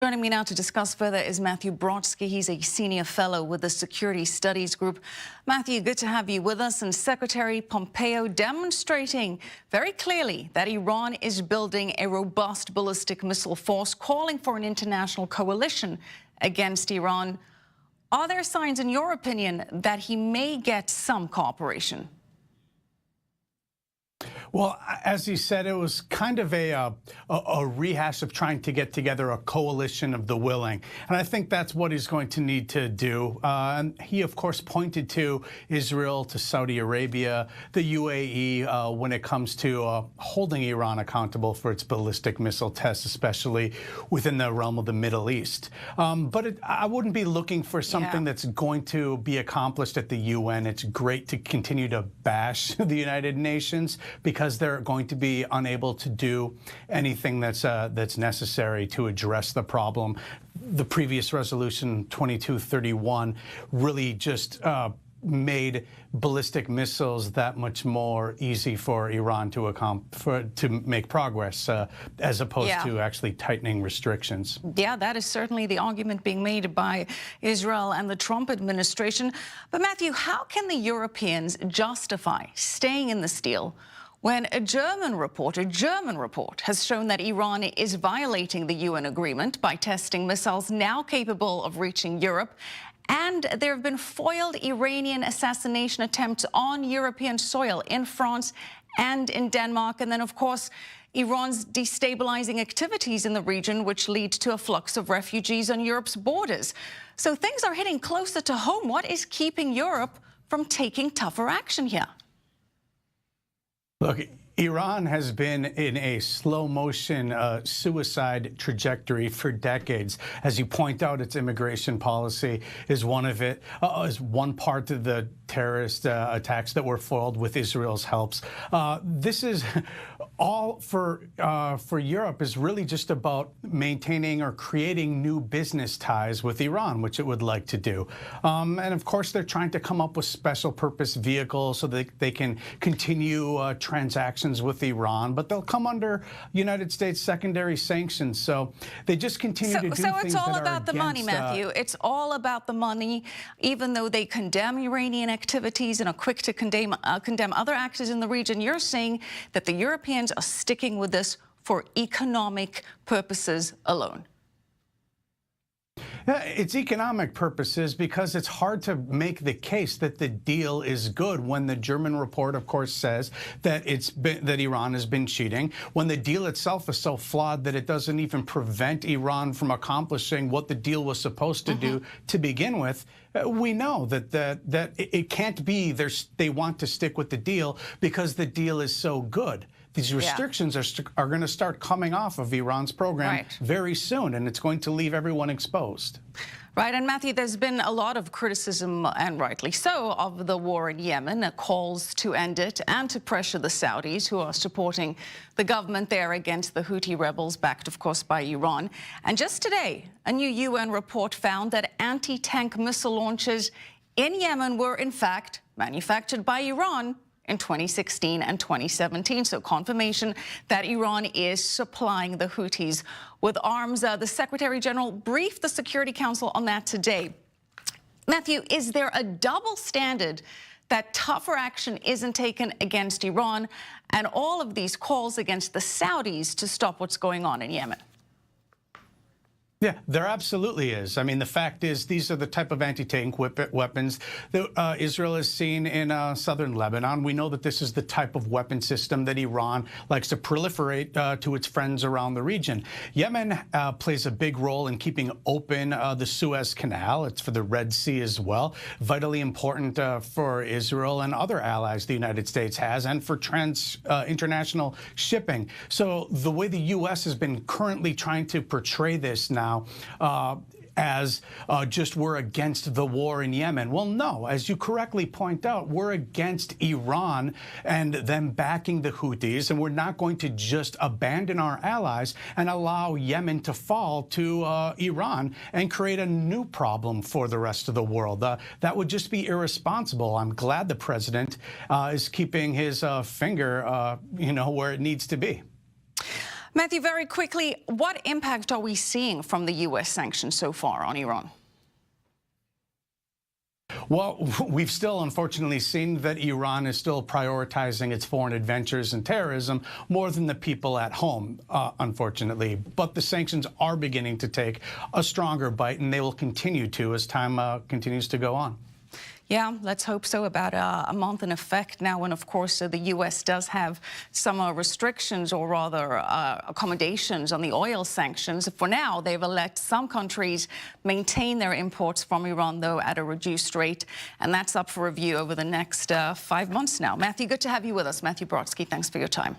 Joining me now to discuss further is Matthew Brodsky. He's a senior fellow with the Security Studies Group. Matthew, good to have you with us. And Secretary Pompeo demonstrating very clearly that Iran is building a robust ballistic missile force, calling for an international coalition against Iran. Are there signs, in your opinion, that he may get some cooperation? Well, as he said, it was kind of a rehash of trying to get together a coalition of the willing. And I think that's what he's going to need to do. And he, of course, pointed to Israel, to Saudi Arabia, the UAE, when it comes to holding Iran accountable for its ballistic missile tests, especially within the realm of the Middle East. But I wouldn't be looking for something that's going to be accomplished at the UN. It's great to continue to bash the United Nations because they're going to be unable to do anything that's necessary to address the problem. The previous resolution, 2231, really just made ballistic missiles that much more easy for Iran to make progress, as opposed to actually tightening restrictions. Yeah, that is certainly the argument being made by Israel and the Trump administration. But Matthew, how can the Europeans justify staying in this deal when a German report has shown that Iran is violating the UN agreement by testing missiles now capable of reaching Europe? And there have been foiled Iranian assassination attempts on European soil in France and in Denmark. And then, of course, Iran's destabilizing activities in the region, which lead to a flux of refugees on Europe's borders. So things are hitting closer to home. What is keeping Europe from taking tougher action here? Look, Iran has been in a slow-motion suicide trajectory for decades. As you point out, its immigration policy is one part of the terrorist attacks that were foiled with Israel's helps. This is all for Europe is really just about maintaining or creating new business ties with Iran, which it would like to do. And of course, they're trying to come up with special purpose vehicles so that they can continue transactions with Iran, but they'll come under United States secondary sanctions. So they just continue to do things that are against... So it's all about the money, Matthew. It's all about the money, even though they condemn Iranian activities and are quick to condemn other actors in the region. You're saying that the Europeans are sticking with this for economic purposes alone. It's economic purposes because it's hard to make the case that the deal is good when the German report, of course, says that that Iran has been cheating, when the deal itself is so flawed that it doesn't even prevent Iran from accomplishing what the deal was supposed to do to begin with. We know that it can't be they want to stick with the deal because the deal is so good. These restrictions are going to start coming off of Iran's program very soon, and it's going to leave everyone exposed. Right. And Matthew, there's been a lot of criticism, and rightly so, of the war in Yemen, calls to end it and to pressure the Saudis, who are supporting the government there against the Houthi rebels, backed, of course, by Iran. And just today, a new UN report found that anti-tank missile launches in Yemen were, in fact, manufactured by Iran in 2016 and 2017. So confirmation that Iran is supplying the Houthis with arms. The Secretary General briefed the Security Council on that today. Matthew, is there a double standard that tougher action isn't taken against Iran and all of these calls against the Saudis to stop what's going on in Yemen? Yeah, there absolutely is. I mean, the fact is, these are the type of anti-tank weapons that Israel has seen in southern Lebanon. We know that this is the type of weapon system that Iran likes to proliferate to its friends around the region. Yemen plays a big role in keeping open the Suez Canal. It's for the Red Sea as well. Vitally important for Israel and other allies the United States has, and for international shipping. So the way the U.S. has been currently trying to portray this now as just we're against the war in Yemen. Well, no, as you correctly point out, we're against Iran and them backing the Houthis, and we're not going to just abandon our allies and allow Yemen to fall to Iran and create a new problem for the rest of the world. That would just be irresponsible. I'm glad the president is keeping his finger, where it needs to be. Matthew, very quickly, what impact are we seeing from the U.S. sanctions so far on Iran? Well, we've still unfortunately seen that Iran is still prioritizing its foreign adventures and terrorism more than the people at home, unfortunately. But the sanctions are beginning to take a stronger bite, and they will continue to as time continues to go on. Yeah, let's hope so. About a month in effect now, and of course the U.S. does have some restrictions, or rather accommodations on the oil sanctions. For now, they've let some countries maintain their imports from Iran, though at a reduced rate, and that's up for review over the next 5 months now. Matthew, good to have you with us. Matthew Brodsky, thanks for your time.